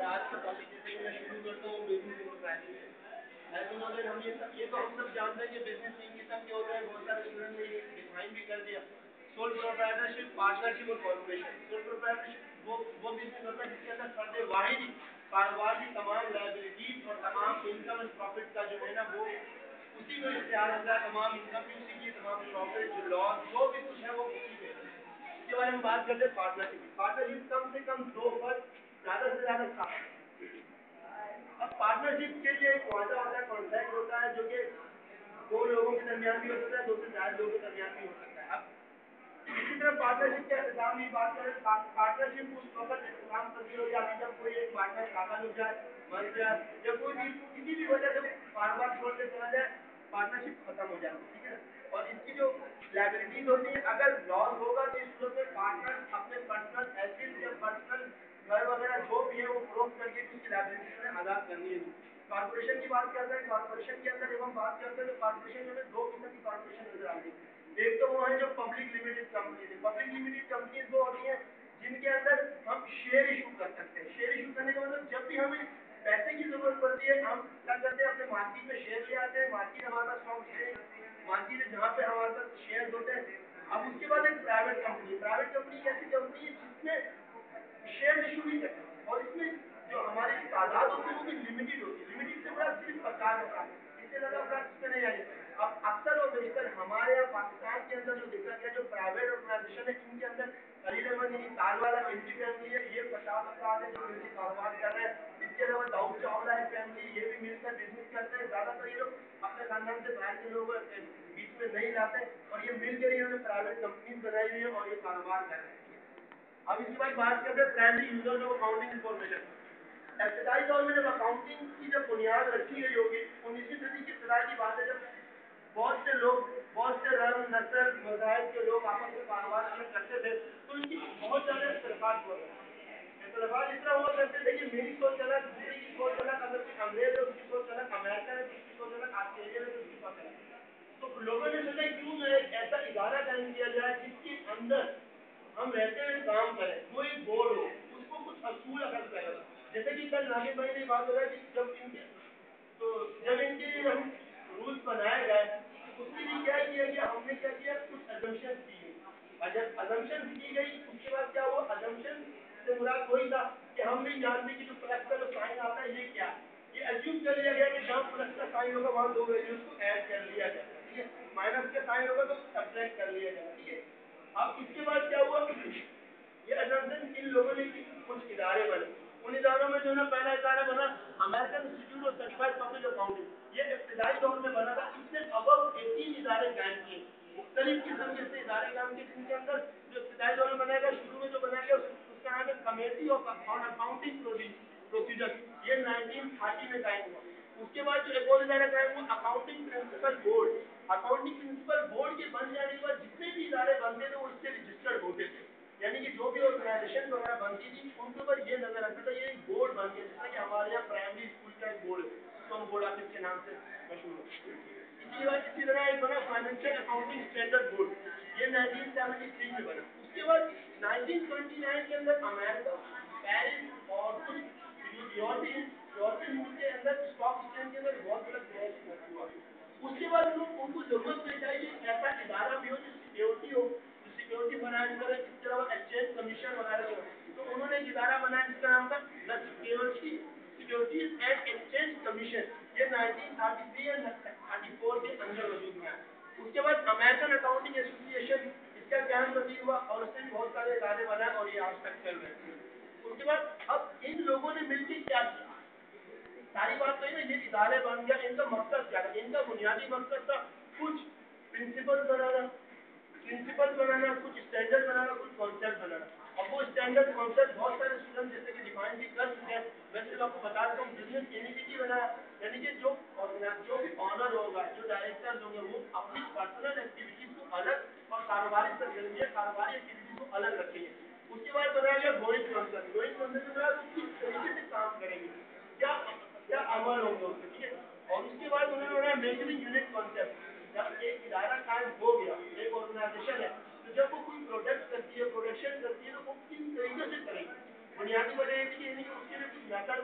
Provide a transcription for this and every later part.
آج کا ٹاپک جیسے کہ میں شروع کرتا ہوں بزنس انٹرپرائز ایز ان اگر ہم یہ تو ہم سب جانتے ہیں کہ بزنس ان قسم کے ہوتے ہیں بہت سارے اسٹوڈنٹ نے یہ ڈیفائن بھی کر دیا سول پروپرائٹرشپ پارٹنرشپ اور کارپوریشن سول پروپرائٹرشپ وہ بزنس ہوتا ہے جس کے اندر فرد واحد کاروبار کی تمام لائبلٹیز اور تمام انکم اینڈ پروفٹ کا جو ہے نا وہ اسی کو اختیار ہوتا ہے تمام انکم بھی اسی کی تمام پروفٹ جو لاس جو بھی کچھ ہے وہ اسی کے اس کے بارے میں بات کرتے ہیں پارٹنرشپ کم سے کم دو فرد زیادہ سے زیادہ ساتھ اب پارٹنرشپ کے لیے ایک معاہدہ ہوتا ہے کانٹریکٹ ہوتا ہے جو کہ دو لوگوں کے درمیان بھی ہو سکتا ہے دو سے زیادہ لوگوں کے درمیان بھی ہو سکتا ہے اب اسی طرح پارٹنرشپ کے اختتام کی بات کریں پارٹنرشپ اس وقت اختتام پذیر ہو جاتی ہے جب کوئی ایک پارٹنر پاگل ہو جائے مر جائے یا کوئی بھی کسی بھی وجہ سے کاروبار چھوڑ کے چلا جائے پارٹنرشپ ختم ہو جاتی ہے ٹھیک ہے اور اس کی جو لائبلٹیز ہوتی ہیں اگر لاس ہوگا تو اس صورت میں پارٹنر اپنے پرسنل ایسیٹ یا پرسنل گھر وغیرہ جو بھی ہے وہ فروخت کر کے اس کی لائبلٹیز میں ادا کرنی ہے کارپوریشن کی بات کرتے ہیں کارپوریشن کے اندر جب ہم بات کرتے ہیں تو کارپوریشن میں دو قسم کی کارپوریشن نظر آتی ہے ایک تو وہ ہے جو پبلک لمیٹڈ کمپنیز ہیں پبلک لمیٹڈ کمپنیز وہ ہوتی ہیں جن کے اندر ہم شیئر ایشو کر سکتے ہیں شیئر ایشو کرنے کا مطلب جب بھی ہمیں پیسے کی ضرورت پڑتی ہے ہم کیا کرتے ہیں اپنے مارکیٹ میں شیئر لے آتے ہیں مارکیٹ ہمارا اسٹاک شیئر مارکیٹ ہے جہاں پہ ہمارے پاس شیئر ہوتے ہیں اب اس کے بعد ایک پرائیویٹ کمپنی ایسی کمپنی ہے جس میں شیئر ایشو نہیں کرتے اور اس میں جو ہماری تعداد ہوتی ہے وہ بھی لمیٹڈ ہوتی ہے لمیٹڈ سے بڑا صرف 50 ہوتا ہے اس سے زیادہ افراد اس میں نہیں آئے اب اکثر اور بیشتر ہمارے یہاں پاکستان کے اندر جو دیکھا گیا جو پرائیویٹ آرگنائزیشن ہے ان کے اندر خلیل احمد یعنی تال والا انٹی فیملی ہے یہ 50 افراد ہے جو مل کے کاروبار کر رہے ہیں اس کے علاوہ داؤد چاولہ ہے فیملی یہ بھی مل کر بزنس کرتے ہیں زیادہ تر یہ لوگ اپنے خاندان سے باہر کے لوگ بیچ میں نہیں لاتے اور یہ مل کر انہوں نے پرائیویٹ کمپنیز بنائی ہوئی ہے اور یہ کاروبار کر رہے ہیں اب اس کے بعد بات کرتے ہیں primary users of accounting information ابتدائی دور میں جب اکاؤنٹنگ کی جب بنیاد رکھی گئی ہوگی 19ویں صدی کی ابتدائی کی بات ہے جب بہت سے رنگ نسل مذاہب کے لوگ آپس میں کاروبار کرتے تھے تو ان کی بہت زیادہ اختلافات ہوا کرتے اختلافات اس طرح ہوا کرتے تھے کہ میری سوچ الگ دوسری کی سوچ الگ اگر کوئی انگریز ہے اس کی سوچ الگ امریکہ ہے اس کی سوچ الگ آسٹریلیا ہے اس کی سوچ الگ تو لوگوں نے سوچا کیوں نہ ایک ایسا ادارہ قائم کیا جائے جس کے اندر ہم رہتے ہوئے کام کریں وہ ایک بورڈ ہو اس کو کچھ اصول اگر کرے جیسے کہ کل ناگے بھائی نے بات بتایا کہ جب ان کے ہم رولز بنائے گئے اس کے لیے کیا کیا گیا ہم نے کیا کیا کچھ ازمپشن کی گئی اور جب ازمپشن کی گئی اس کے بعد کیا ہوا ازمپشن سے مراد وہی تھا کہ ہم نہیں جانتے کہ جو پلس کا جو سائن آتا ہے یہ کیا یہ ایزیوم کر لیا گیا کہ جہاں پلس کا سائن ہوگا وہاں دو ویلیوز کو ایڈ کر لیا جائے ٹھیک ہے مائنس کا سائن ہوگا تو سبٹریکٹ کر لیا جائے ٹھیک ہے اب اس کے بعد کیا ہوا یہ ازمپشن ان لوگوں نے کچھ ادارے بنے ان اداروں میں جو ہے پہلا ادارہ بنا American institute of certified public accounting یہ ابتدائی دور میں بنا تھا اس نے ابو 18 ادارے قائم کیے مختلف قسم کے سے ادارے قائم کیے جن کے اندر جو ابتدائی دور میں بنایا گیا شروع میں جو بنایا گیا اس کا نام ہے کمیٹی آف اکاؤنٹنگ پروسیجر یہ 1930 میں قائم ہوا اس کے بعد جو ایک اور ادارہ قائم ہوا اکاؤنٹنگ پرنسپل بورڈ کے بن جانے کے بعد جتنے بھی ادارے بنتے تھے وہ اس سے رجسٹرڈ ہوتے تھے یعنی کہ جو بھی آرگنائزیشن وغیرہ بنتی تھی ان کے اوپر یہ نظر رکھتا تھا یہ ایک بورڈ بن گیا جس طرح کہ ہمارے یہاں پرائمری اسکول کا ایک بورڈ ہے تو ہم بورڈ آفس کے نام سے مشہور ہے اسی طرح ایک بنا فائنینشیل اکاؤنٹنگ اسٹینڈرڈ بورڈ یہ 1973 میں بنا اس کے بعد 1929 کے اندر امریکہ پیرس اور کچھ یورپین ملک کے اندر اسٹاک ایکسچینج کے اندر بہت بڑا کریش ہوا اس کے بعد ان کو ضرورت پیش آئی کہ ایسا ادارہ بھی ہو جو سیکیورٹی ہو سیکیورٹی فراہم کرے اس کے علاوہ ایکسچینج کمیشن وغیرہ جو تو انہوں نے ایک ادارہ بنایا جس کا نام تھا دا سیکیورٹیز اینڈ ایکسچینج کمیشن یہ 1933 یا 34 کے اندر وجود میں آیا اس کے بعد امریکن اکاؤنٹنگ ایسوسی ایشن اس کا قیام پذیر ہوا اور اس نے بہت سارے ادارے بنائے اور یہ آج تک چل رہے ہیں اس کے بعد اب ان لوگوں نے مل کے کیا کیا ساری بات تو ہے نا یہ ادارے بن گیا ان کا مقصد کیا تھا ان کا بنیادی مقصد تھا کچھ پرنسپل بنانا کچھ اسٹینڈرڈ بنانا کچھ کانسیپٹ بنانا اور وہ اسٹینڈرڈ کانسیپٹ بہت سارے اسٹوڈنٹ جیسے کہ ڈیفائن بھی کر چکے ہیں میں صرف آپ کو بتا دیتا ہوں بزنس انٹیٹی بنایا یعنی کہ جو بھی آنر ہوگا جو ڈائریکٹر ہوں گے وہ اپنی پرسنل ایکٹیویٹیز کو الگ اور کاروباری سرگرمیاں کاروباری ایکٹیویٹیز کو الگ رکھیں گے اس کے بعد بنایا گیا گوئنگ کنسرن کے بعد کس طریقے سے کام کریں گے کیا عمل ہوگا اس میں ٹھیک ہے اور اس کے بعد انہوں نے بنایا میجرنگ یونٹ کانسیپٹ جب ایک ادارہ قائم ہو گیا ایک آرگنائزیشن ہے تو جب وہ کوئی پروڈکٹ کرتی ہے پروڈکشن کرتی ہے تو وہ کس طریقے سے کرے گی بنیادی وجہ یہ تھی کہ اس کے لیے کچھ method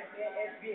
FBI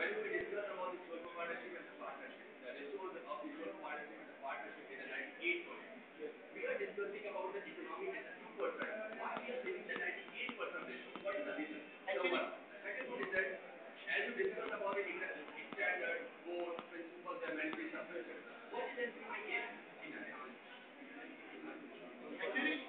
When we discuss about the sole partnership and the partnership, the resource of the sole partnership and the partnership is 98%. We are discussing about the economic and the 2%. Why we are taking the 98% ratio? What is the reason? Actually, second one is that as you discuss about the standard, board, principles, and benefits of it, what is the implementation in that? Actually,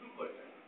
2%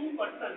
2%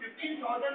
15,000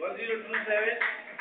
1027